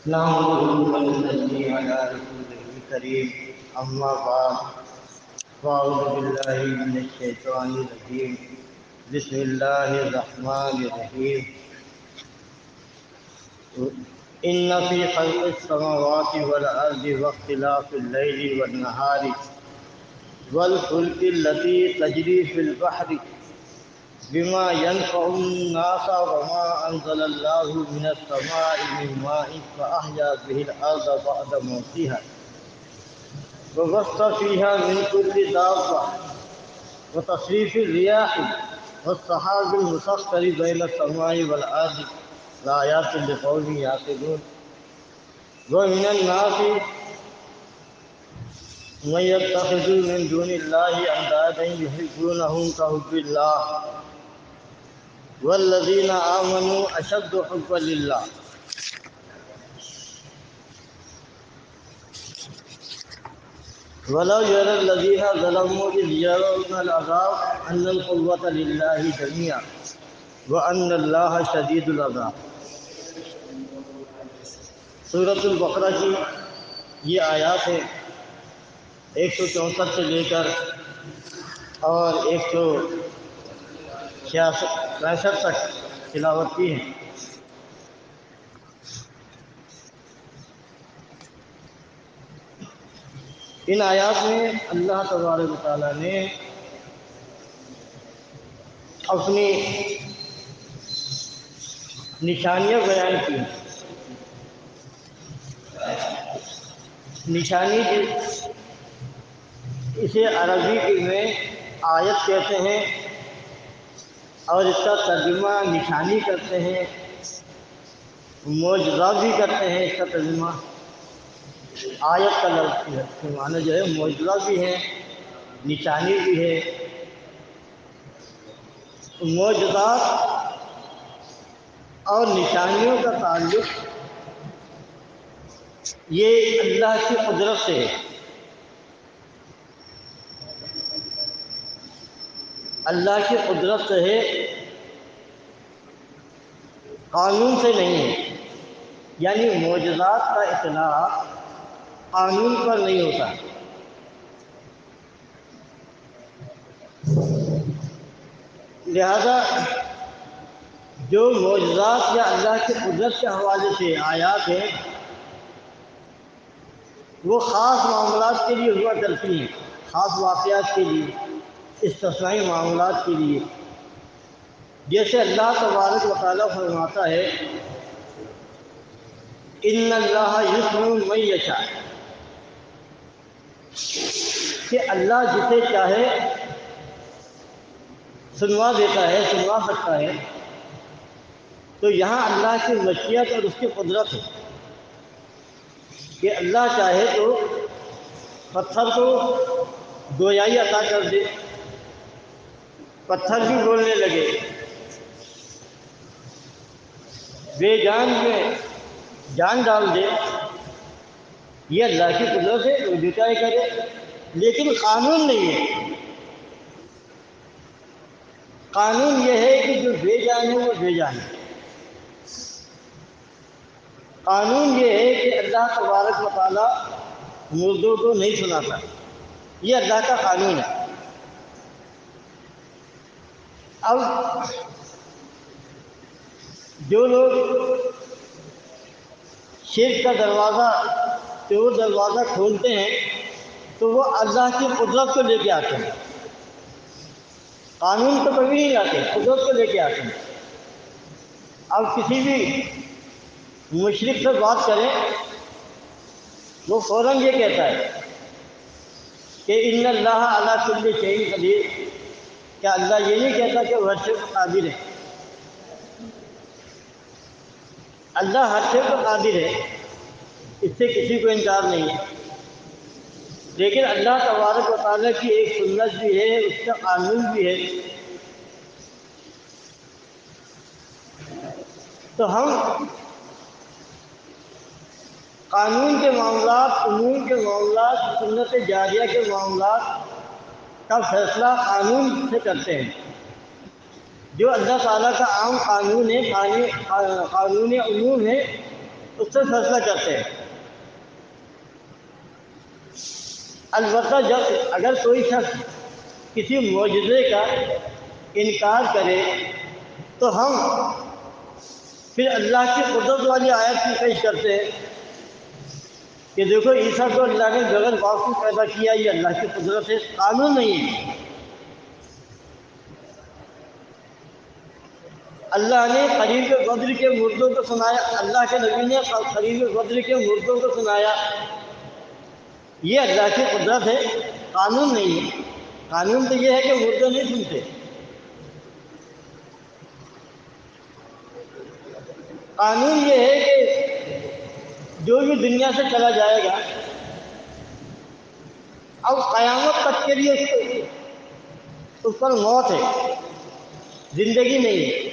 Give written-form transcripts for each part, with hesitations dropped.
نحمده ونصلي على رسوله الكريم أما بعد فأعوذ بالله من الشيطان الرجيم بسم الله الرحمن الرحيم إن في خلق السماوات والأرض واختلاف الليل والنهار والفلك التي تجري في البحر بما ينفع الناس وما أنزل الله من السماء من ماء فأحيا به الأرض بعد موتها وبث فيها من كل دابة وتصريف الرياح والسحاب المسخر بين السماء والأرض لآيات لقوم يعقلون ومن الناس من يتخذ من دون الله أندادا يحبونهم كحب الله والذين آمنوا أشد حبا لله ولو يرى الذين ظلموا إذ يرون العذاب أن القوة لله جميعا وأن الله شديد العذاب۔ سورۃ البقرہ کی یہ آیات ہیں 164 سے لے کر اور 165 تک تلاوت کی ہے۔ ان آیات میں اللہ تبارک و تعالیٰ نے اپنی نشانیاں بیان کی۔ نشانی اسے عربی میں آیت کہتے ہیں اور اس کا ترجمہ نشانی کرتے ہیں، معجزہ بھی کرتے ہیں۔ اس کا ترجمہ آیت کا لفظ کے معنی جو ہے معجزہ بھی ہے، نشانی بھی ہے۔ معجزات اور نشانیوں کا تعلق یہ اللہ کی قدرت سے ہے۔ اللہ کی قدرت سے ہے، قانون سے نہیں ہے۔ یعنی معجزات کا اطلاق قانون پر نہیں ہوتا۔ لہذا جو معجزات یا اللہ کی قدرت کے حوالے سے آیات ہیں وہ خاص معاملات کے لیے ہوا کرتی ہیں، خاص واقعات کے لیے، استثنائی معاملات کے لیے۔ جیسے اللہ تبارک و تعالیٰ فرماتا ہے ان اللہ یسمع من یشاء، کہ اللہ جسے چاہے سنوا دیتا ہے، سنوا سکتا ہے۔ تو یہاں اللہ کی مشیت اور اس کی قدرت ہے کہ اللہ چاہے تو پتھر کو گویائی عطا کر دے، پتھر بھی بولنے لگے، بے جان میں جان ڈال دے۔ یہ اللہ کی قدرت ہے، وہ جو چاہے کرے، لیکن قانون نہیں ہے۔ قانون یہ ہے کہ جو بے جان ہے وہ بے جان ہے۔ قانون یہ ہے کہ اللہ تبارک و تعالیٰ مردوں کو نہیں سناتا، یہ اللہ کا قانون ہے۔ اب جو لوگ شرک کا دروازہ کھولتے ہیں تو وہ اللہ کی قدرت کو لے کے آتے ہیں، قانون تو کبھی نہیں لاتے، قدرت کو لے کے آتے ہیں۔ اب کسی بھی مشرک سے بات کریں وہ فوراً یہ کہتا ہے کہ ان اللہ علی کل شیء قدیر، کیا اللہ یہ نہیں کہتا کہ وہ ہر شے پر قادر ہے؟ اللہ ہر شے پر قادر ہے، اس سے کسی کو انکار نہیں ہے۔ لیکن اللہ تبارک و تعالیٰ کی ایک سنت بھی ہے، اس کا قانون بھی ہے۔ تو ہم قانون کے معاملات، قانون کے معاملات، سنت جاریہ کے معاملات کا فیصلہ قانون سے کرتے ہیں۔ جو اللہ تعالیٰ کا عام قانون ہے، قانون عموم ہے، اس سے فیصلہ کرتے ہیں۔ البتہ جب اگر کوئی شخص کسی معجزے کا انکار کرے تو ہم پھر اللہ کی قدرت والی آیت کی پیش کرتے ہیں کہ دیکھو عیسیٰ کو اللہ نے بغیر باپ کو پیدا کیا، یہ اللہ کی قدرت ہے، قانون نہیں ہے۔ اللہ نے قریب بدر کے مردوں کو سنایا، اللہ کے نبی نے قریب بدر کے مردوں کو سنایا، یہ اللہ کی قدرت ہے، قانون نہیں ہے۔ قانون تو یہ ہے کہ مردے نہیں سنتے۔ قانون یہ ہے کہ جو بھی دنیا سے چلا جائے گا اب قیامت تک کے لیے اس پر موت ہے، زندگی نہیں ہے،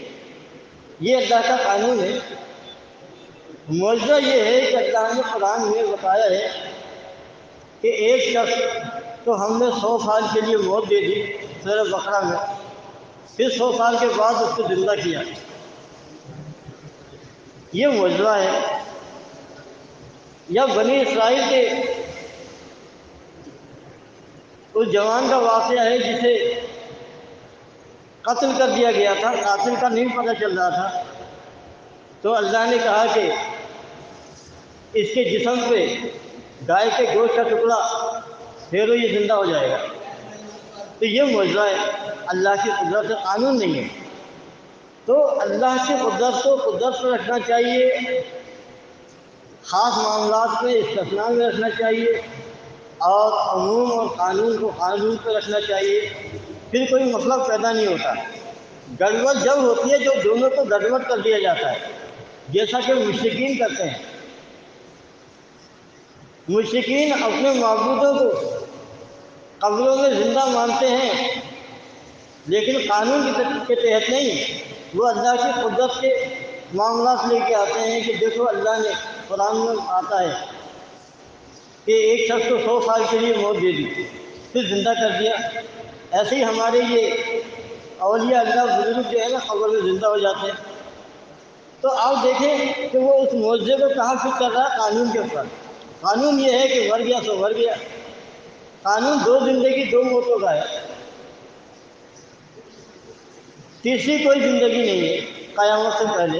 یہ اللہ کا قانون ہے۔ معجزہ یہ ہے کہ اللہ نے قرآن میں بتایا ہے کہ ایک شخص کو ہم نے 100 سال کے لیے موت دے دی سورہ بقرہ میں، پھر 100 سال کے بعد اس کو زندہ کیا، یہ معجزہ ہے۔ یا بنی اسرائیل کے اس جوان کا واقعہ ہے جسے قتل کر دیا گیا تھا، قاتل کا نہیں پتہ چل رہا تھا، تو اللہ نے کہا کہ اس کے جسم پہ گائے کے گوشت کا ٹکڑا پھیرو، یہ زندہ ہو جائے گا۔ تو یہ معجزہ ہے، اللہ کی قدرت سے قانون نہیں ہے۔ تو اللہ کی قدرت کو قدرت پر رکھنا چاہیے، خاص معاملات میں استثناء میں رکھنا چاہیے، اور عموم اور قانون کو قانون پہ رکھنا چاہیے، پھر کوئی مسئلہ پیدا نہیں ہوتا۔ گڑبڑ جب ہوتی ہے جب دونوں کو گڑبڑ کر دیا جاتا ہے، جیسا کہ مشرکین کرتے ہیں۔ مشرکین اپنے معبودوں کو قبروں میں زندہ مانتے ہیں، لیکن قانون کے تحت نہیں، وہ اللہ کی قدرت کے معاملات لے کے آتے ہیں کہ دیکھو اللہ نے قرآن میں آتا ہے کہ ایک شخص کو 100 سال کے لیے موت دے دی، پھر زندہ کر دیا۔ ایسے ہی ہمارے یہ اولیاء اللہ بزرگ جو ہے نا قبر میں زندہ ہو جاتے ہیں۔ تو آپ دیکھیں کہ وہ اس معجزے کو کہاں فٹ کر رہا ہے؟ قانون کے اوپر۔ قانون یہ ہے کہ مر گیا سو مر گیا، قانون 2 زندگی 2 موتوں کا ہے، تیسری کوئی زندگی نہیں ہے قیامت سے پہلے۔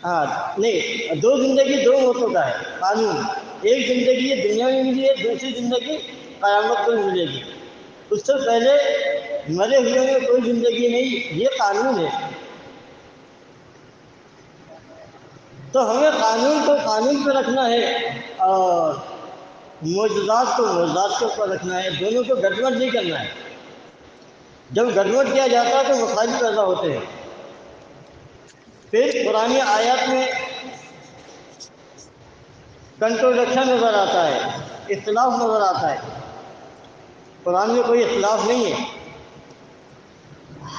ہاں نہیں، 2 زندگی 2 موتوں کا ہے قانون۔ ایک زندگی یہ دنیا میں ملی ہے، دوسری زندگی قیامت کو ملے گی۔ اس سے پہلے مرے ہوئے میں کوئی زندگی نہیں، یہ قانون ہے۔ تو ہمیں قانون کو قانون پہ رکھنا ہے اور معجزات کو معجزات کے اوپر رکھنا ہے، دونوں کو گڑبڑ نہیں کرنا ہے۔ جب گڑبڑ کیا جاتا ہے تو مسائل پیدا ہوتے ہیں۔ پھر قرآن آیات میں کنٹروڈکشن نظر آتا ہے، اختلاف نظر آتا ہے۔ قرآن میں کوئی اختلاف نہیں ہے،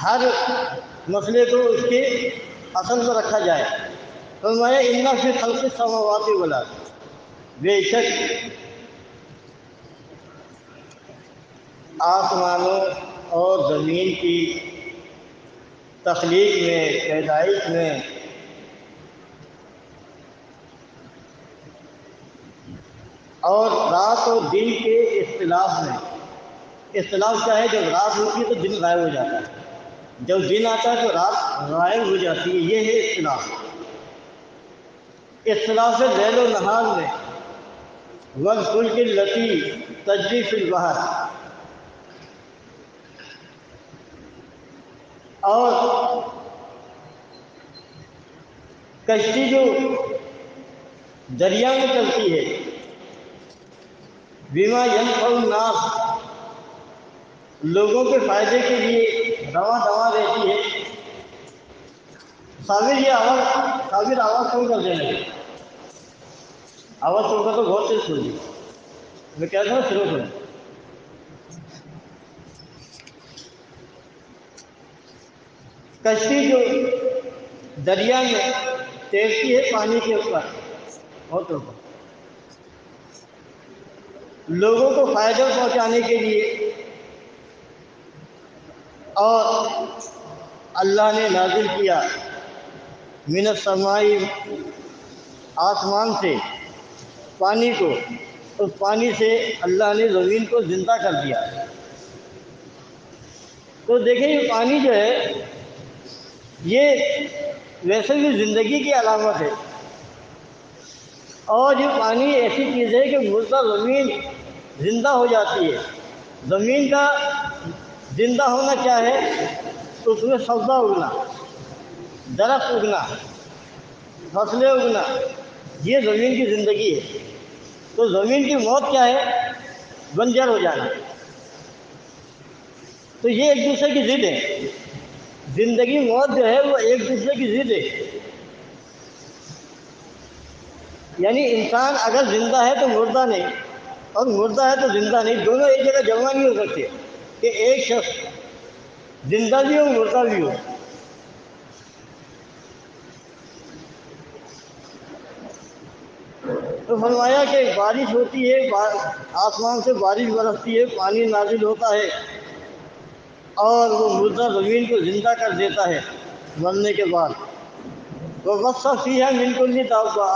ہر مسئلے کو اس کے اصل میں رکھا جائے۔ فرمایا اِنَّ فِي خَلْقِ السَّمَاوَاتِ وَالْأَرْضِ، بے شک آسمانوں اور زمین کی تخلیق میں، پیدائش میں، اور رات اور دن کے اختلاف میں۔ اختلاف کیا ہے؟ جب رات ہوتی ہے تو دن غائب ہو جاتا ہے، جب دن آتا ہے تو رات غائب ہو جاتی ہے، یہ ہے اختلاف۔ اختلاف لیل و نہار میں، وَالْفُلْكِ الَّتِي تَجْرِي فِي الْبَحْرِ، اور کشتی جو دریا میں چلتی ہے، بِمَا يَنْفَعُ النَّاسَ، لوگوں کے فائدے کے لیے رواں دواں رہتی ہے۔ صابر آواز کم کر دینا، آواز کم کر تو بہت تیز سن لی، میں کہتا ہوں شروع کریں۔ کشتی جو دریا میں تیرتی ہے پانی کے اوپر، بہت اوپر، لوگوں کو فائدہ پہنچانے کے لیے، اور اللہ نے نازل کیا من السمائی، آسمان سے پانی کو، اس پانی سے اللہ نے زمین کو زندہ کر دیا۔ تو دیکھیں یہ پانی جو ہے یہ ویسے بھی زندگی کی علامت ہے، اور یہ پانی ایسی چیز ہے کہ مردہ زمین زندہ ہو جاتی ہے۔ زمین کا زندہ ہونا کیا ہے؟ اس میں سبزہ اگنا، درخت اگنا، فصلیں اگنا، یہ زمین کی زندگی ہے۔ تو زمین کی موت کیا ہے؟ بنجر ہو جانا۔ تو یہ ایک دوسرے کی ضد ہے، زندگی موت جو ہے وہ ایک دوسرے کی ضد ہے۔ یعنی انسان اگر زندہ ہے تو مردہ نہیں، اور مردہ ہے تو زندہ نہیں، دونوں ایک جگہ جمع نہیں ہو سکتے کہ ایک شخص زندہ بھی ہو مردہ بھی ہو۔ تو فرمایا کہ بارش ہوتی ہے، آسمان سے بارش برستی ہے، پانی نازل ہوتا ہے اور وہ مردہ زمین کو زندہ کر دیتا ہے مرنے کے بعد۔ وہ وصف فیہا من کل دابہ،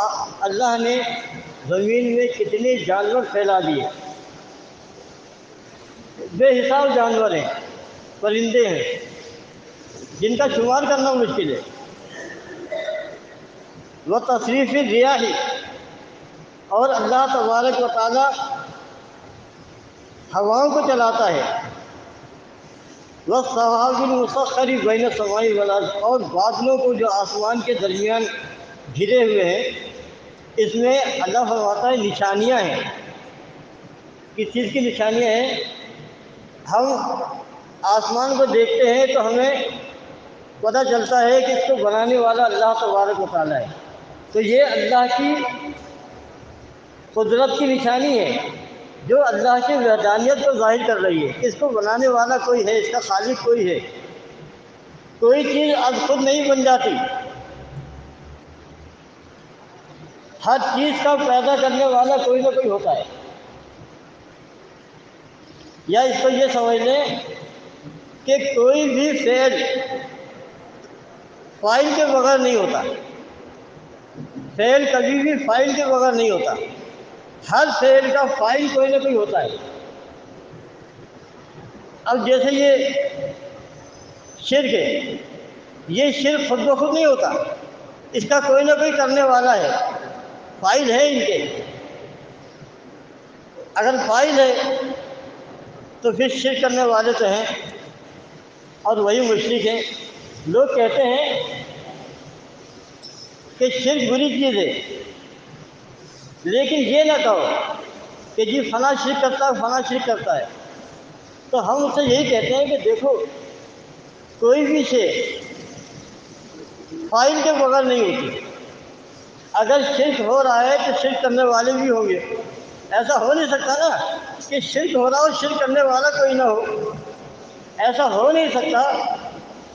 اللہ نے زمین میں کتنے جانور پھیلا دیے، بے حساب جانور ہیں، پرندے ہیں جن کا شمار کرنا مشکل ہے۔ وہ تصریف الریاح، اور اللہ تبارک و تعالیٰ ہواؤں کو چلاتا ہے۔ والسحاب المسخر بین السماء والارض، اور بادلوں کو جو آسمان کے درمیان گھرے ہوئے ہیں، اس میں اللہ فرماتا ہے نشانیاں ہیں۔ کس چیز کی نشانیاں ہیں؟ ہم آسمان کو دیکھتے ہیں تو ہمیں پتہ چلتا ہے کہ اس کو بنانے والا اللہ تبارک و تعالیٰ ہے۔ تو یہ اللہ کی قدرت کی نشانی ہے جو اللہ کی وحدانیت کو ظاہر کر رہی ہے کہ اس کو بنانے والا کوئی ہے، اس کا خالق کوئی ہے۔ کوئی چیز از خود نہیں بن جاتی، ہر چیز کا پیدا کرنے والا کوئی نہ کوئی ہوتا ہے۔ یا اس کو یہ سمجھ لیں کہ کوئی بھی فعل فاعل کے بغیر نہیں ہوتا، فعل کبھی بھی فاعل کے بغیر نہیں ہوتا، ہر فعل کا فاعل کوئی نہ کوئی ہوتا ہے۔ اب جیسے یہ شرک ہے، یہ شرک خود بخود نہیں ہوتا، اس کا کوئی نہ کوئی کرنے والا ہے، فاعل ہے ان کے۔ اگر فاعل ہے تو پھر شرک کرنے والے تو ہیں اور وہی مشرک ہیں۔ لوگ کہتے ہیں کہ شرک بری چیز ہے، لیکن یہ نہ کہو کہ جی فلاں شرک کرتا ہے فلاں شرک کرتا ہے۔ تو ہم اس سے یہی کہتے ہیں کہ دیکھو کوئی بھی شے فاعل کے بغیر نہیں ہوتی۔ اگر شرک ہو رہا ہے تو شرک کرنے والے بھی ہوں گے، ایسا ہو نہیں سکتا نا کہ شرک ہو رہا ہو شرک کرنے والا کوئی نہ ہو۔ ایسا ہو نہیں سکتا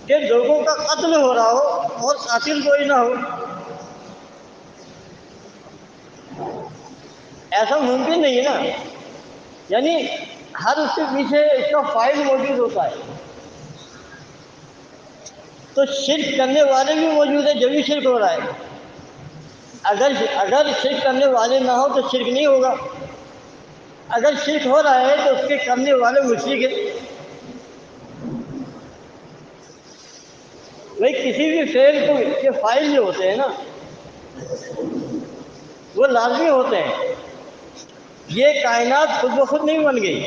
کہ لوگوں کا قتل ہو رہا ہو اور قاتل کوئی نہ ہو، ایسا ممکن نہیں ہے نا۔ یعنی ہر اس کے پیچھے اس کا فاعل موجود ہوتا ہے۔ تو شرک کرنے والے بھی موجود ہیں جبھی شرک ہو رہا ہے۔ اگر شرک کرنے والے نہ ہو تو شرک نہیں ہوگا، اگر شرک ہو رہا ہے تو اس کے کرنے والے مشرک ہیں۔ بھائی کسی بھی فعل کو کے فاعل جو ہوتے ہیں نا وہ لازمی ہوتے ہیں۔ یہ کائنات خود بخود نہیں بن گئی،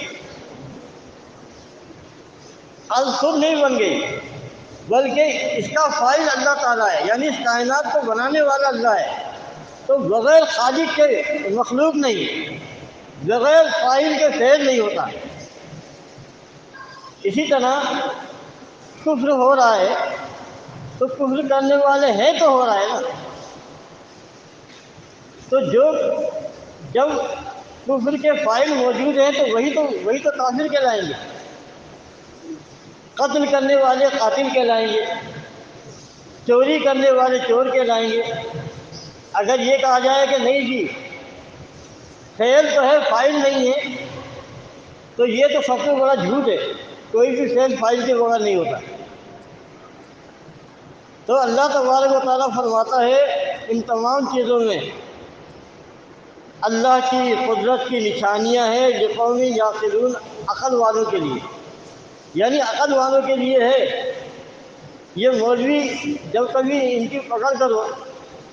از خود نہیں بن گئی، بلکہ اس کا فاعل اللہ تعالیٰ ہے، یعنی اس کائنات کو بنانے والا اللہ ہے۔ تو بغیر خالق کے مخلوق نہیں، بغیر فاعل کے فعل نہیں ہوتا۔ اسی طرح کفر ہو رہا ہے تو کفر کرنے والے ہیں تو ہو رہا ہے نا۔ تو جب کفر کے فاعل موجود ہیں تو وہی تو کافر کہلائیں گے، قتل کرنے والے قاتل کہلائیں گے، چوری کرنے والے چور کہلائیں گے۔ اگر یہ کہا جائے کہ نہیں جی فعل تو ہے فاعل نہیں ہے، تو یہ تو سب سے بڑا جھوٹ ہے، کوئی بھی فعل فاعل کے بغیر نہیں ہوتا۔ تو اللہ تبارک و تعالیٰ فرماتا ہے ان تمام چیزوں میں اللہ کی قدرت کی نشانیاں ہیں لقوم یعقلون، عقل والوں کے لیے، یعنی عقل والوں کے لیے ہے۔ یہ مولوی جب کبھی ان کی پکڑ کرو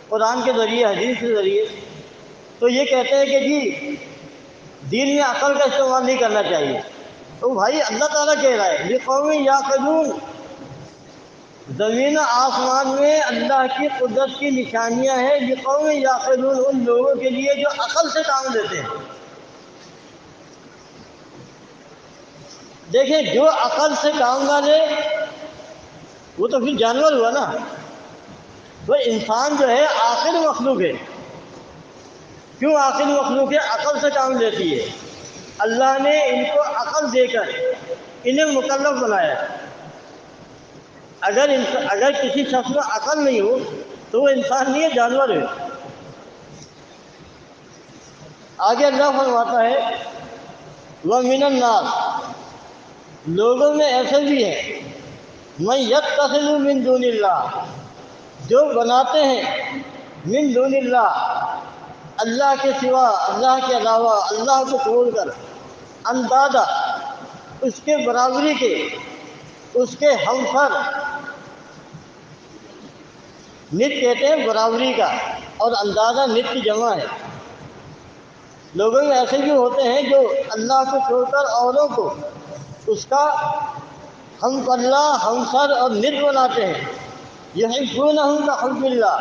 قرآن کے ذریعے، حدیث کے ذریعے، تو یہ کہتے ہیں کہ جی دین میں عقل کا استعمال نہیں کرنا چاہیے۔ تو بھائی اللہ تعالیٰ کہہ رہا ہے لقوم یعقلون، زمین و آسمان میں اللہ کی قدرت کی نشانیاں ہیں لقوم یعقلون، ان لوگوں کے لیے جو عقل سے کام لیتے ہیں۔ دیکھیں جو عقل سے کام نہ لے وہ تو پھر جانور ہوا نا۔ تو انسان جو ہے عاقل مخلوق ہے۔ کیوں عاقل مخلوق ہے؟ عقل سے کام لیتی ہے۔ اللہ نے ان کو عقل دے کر انہیں مکلف بنایا ہے۔ اگر کسی شخص میں عقل نہیں ہو تو وہ انسان نہیں ہے، جانور ہے۔ آگے اللہ فرماتا ہے وَمِنَ النَّاسِ، لوگوں میں ایسے بھی ہیں مَن يَتَّخِذُ مِن دُونِ اللَّهِ، جو بناتے ہیں من دون اللہ، اللہ کے سوا، اللہ کے علاوہ، اللہ کو چھوڑ کر، اندادا، اس کے برابری کے، اس کے ہمسر، نت کہتے ہیں برابری کا، اور اندازہ نت کی جمع ہے۔ لوگوں میں ایسے بھی ہوتے ہیں جو اللہ کو چھوڑ کر اوروں کو اس کا ہم پلہ، ہمسر اور نت بناتے ہیں۔ یحبونہم کحب اللہ،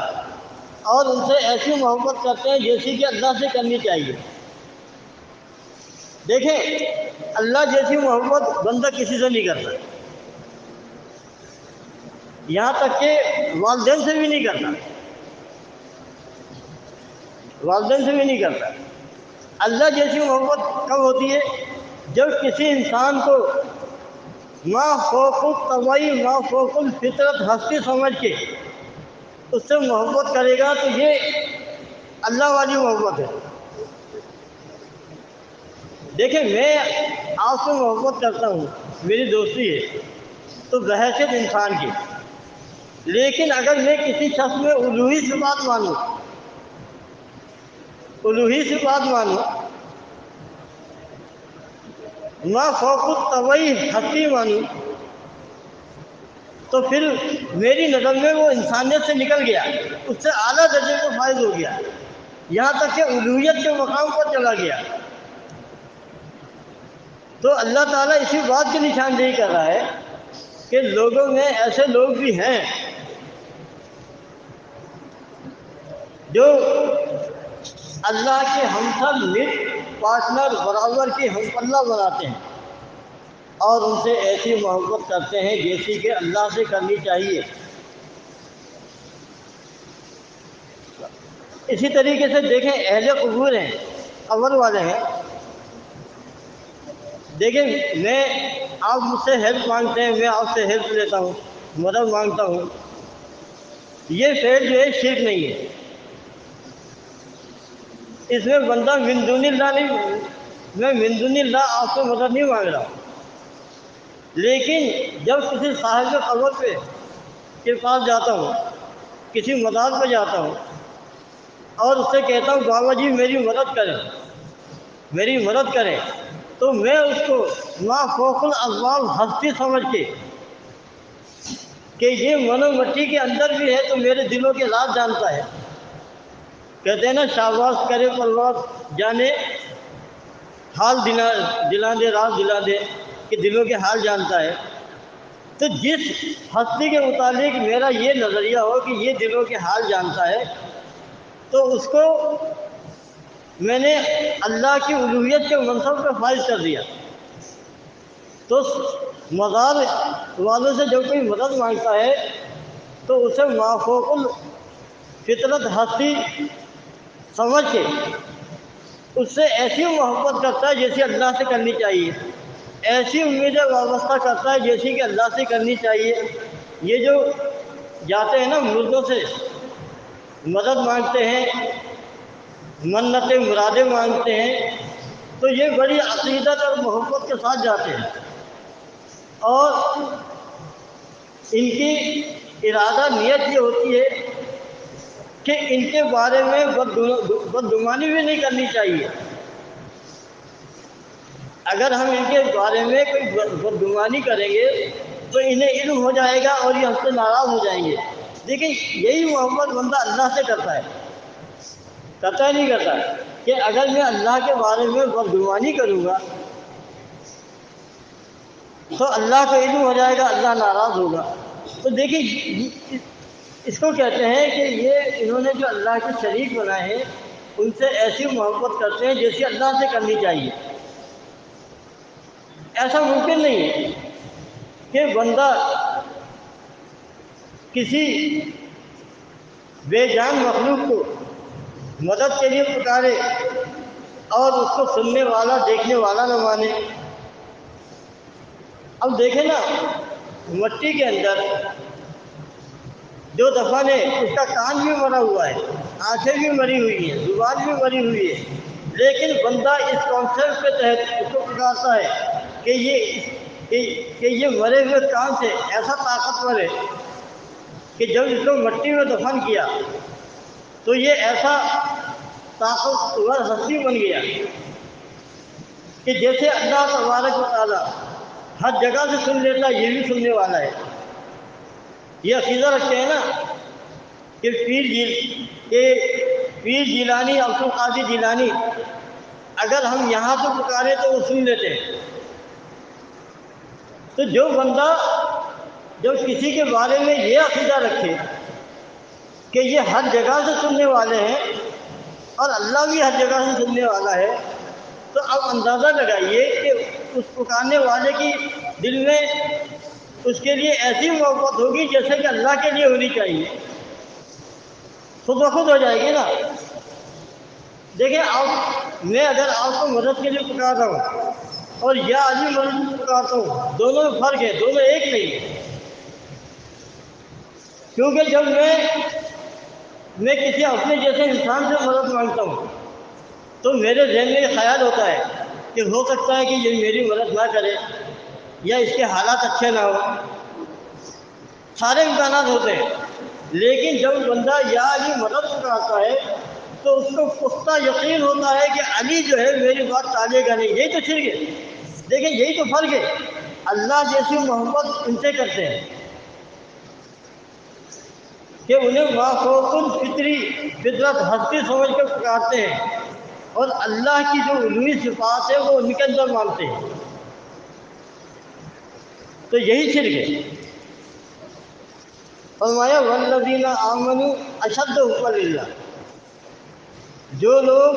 اور ان سے ایسی محبت کرتے ہیں جیسی کہ اللہ سے کرنی چاہیے۔ دیکھیں اللہ جیسی محبت بندہ کسی سے نہیں کرتا، یہاں تک کہ والدین سے بھی نہیں کرتا، والدین سے بھی نہیں کرتا۔ اللہ جیسی محبت کب ہوتی ہے؟ جب کسی انسان کو ما فوق الطبع ما فوق الفطرت ہستی سمجھ کے اس سے محبت کرے گا تو یہ اللہ والی محبت ہے۔ دیکھیں میں آپ سے محبت کرتا ہوں، میری دوستی ہے تو بحیثیت انسان کی، لیکن اگر میں کسی شخص میں الوہی صفات مانوں، الوہی صفات مانوں، ما فوق الطبع ہستی مانوں، تو پھر میری نظر میں وہ انسانیت سے نکل گیا، اس سے اعلیٰ درجے کو فائز ہو گیا، یہاں تک کہ الوہیت کے مقام پر چلا گیا۔ تو اللہ تعالیٰ اسی بات کی نشاندہی کر رہا ہے کہ لوگوں میں ایسے لوگ بھی ہیں جو اللہ کے ہمسر، نت، پارٹنر، برابر کی ہم پلہ بناتے ہیں اور ان سے ایسی محبت کرتے ہیں جیسی کہ اللہ سے کرنی چاہیے۔ اسی طریقے سے دیکھیں اہل قبور ہیں، قبر والے ہیں، دیکھیں میں آپ مجھ سے ہیلپ مانگتے ہیں، میں آپ سے ہیلپ لیتا ہوں، مدد مانگتا ہوں، یہ فعل جو ہے شرک نہیں ہے، اس میں بندہ من دون اللہ نہیں، میں من دون اللہ آپ سے مدد نہیں مانگ رہا، لیکن جب کسی صاحب قبر کے پاس جاتا ہوں، کسی مزار پہ جاتا ہوں اور اس سے کہتا ہوں بابا جی میری مدد کریں، میری مدد کریں، تو میں اس کو ما فوق الاسباب ہستی سمجھ کے کہ یہ من و مٹی کے اندر بھی ہے تو میرے دلوں کے راز جانتا ہے، کہتے ہیں نا شاباش کرے پرواز جانے حال دلا دے، راز دلا دے، کہ دلوں کے حال جانتا ہے۔ تو جس ہستی کے متعلق میرا یہ نظریہ ہو کہ یہ دلوں کے حال جانتا ہے تو اس کو میں نے اللہ کی الوہیت کے منصب پہ فائز کر دیا۔ تو مزار والوں سے جب کوئی مدد مانگتا ہے تو اسے ما فوق الفطرت ہستی سمجھ کے اس سے ایسی محبت کرتا ہے جیسی اللہ سے کرنی چاہیے، ایسی امیدیں وابستہ کرتا ہے جیسی کہ اللہ سے کرنی چاہیے۔ یہ جو جاتے ہیں نا مردوں سے مدد مانگتے ہیں، منتیں مرادیں مانگتے ہیں، تو یہ بڑی عقیدت اور محبت کے ساتھ جاتے ہیں، اور ان کی ارادہ نیت یہ ہوتی ہے کہ ان کے بارے میں بدگمانی بھی نہیں کرنی چاہیے۔ اگر ہم ان کے بارے میں کوئی بدگمانی کریں گے تو انہیں علم ہو جائے گا اور یہ ہم سے ناراض ہو جائیں گے۔ لیکن یہی محبت بندہ اللہ سے کرتا ہے، قطع نہیں کرتا کہ اگر میں اللہ کے بارے میں بدگمانی کروں گا تو اللہ کو علم ہو جائے گا، اللہ ناراض ہوگا۔ تو دیکھیں اس کو کہتے ہیں کہ یہ انہوں نے جو اللہ کے شریک بنائے ہیں ان سے ایسی محبت کرتے ہیں جیسی اللہ سے کرنی چاہیے۔ ایسا ممکن نہیں ہے کہ بندہ کسی بے جان مخلوق کو مدد کے لیے پکارے اور اس کو سننے والا دیکھنے والا نہ مانے۔ اب دیکھیں نا، مٹی کے اندر جو دفن ہے اس کا کان بھی مرا ہوا ہے، آنکھیں بھی مری ہوئی ہیں، زبان بھی مری ہوئی ہے، لیکن بندہ اس کانسیپٹ کے تحت اس کو پکارتا ہے کہ یہ مرے ہوئے کان سے ایسا طاقتور ہے کہ جب اس کو مٹی میں دفن کیا تو یہ ایسا طاقتور ہستی بن گیا کہ جیسے اللہ تبارک و تعالیٰ ہر جگہ سے سن لیتا ہے، یہ بھی سننے والا ہے۔ یہ عقیدہ رکھتے ہیں نا کہ پیر جیلانی، عبد القادر جیلانی، اگر ہم یہاں سے پکارے تو وہ سن لیتے ہیں۔ تو جو بندہ جب کسی کے بارے میں یہ عقیدہ رکھے کہ یہ ہر جگہ سے سننے والے ہیں اور اللہ بھی ہر جگہ سے سننے والا ہے، تو اب اندازہ لگائیے کہ اس پکارنے والے کی دل میں اس کے لیے ایسی محبت ہوگی جیسے کہ اللہ کے لیے ہونی چاہیے، خود بخود ہو جائے گی نا۔ دیکھیں میں اگر آپ کو مدد کے لیے پکار رہا ہوں اور یا علی مدد پکارتا ہوں، دونوں میں فرق ہے، دونوں ایک نہیں ہے۔ کیونکہ جب میں کسی اپنے جیسے انسان سے مدد مانگتا ہوں تو میرے ذہن میں یہ خیال ہوتا ہے کہ ہو سکتا ہے کہ یہ میری مدد نہ کرے یا اس کے حالات اچھے نہ ہوں، سارے امکانات ہوتے ہیں۔ لیکن جب بندہ یا علی مدد پکارتا ہے تو اس کو پختہ یقین ہوتا ہے کہ علی جو ہے میری بات ٹالے گا نہیں۔ یہی تو شرک ہے، دیکھیں یہی تو فرق ہے۔ اللہ جیسی محبت ان سے کرتے ہیں کہ انہیں مافوق الفطری فطرت ہستی سمجھ کر پکارتے ہیں اور اللہ کی جو علوی صفات ہے وہ ان کے اندر مانتے ہیں۔ تو یہی شرک ہے۔ فرمایا والذین آمنوا اشد حبا للہ، جو لوگ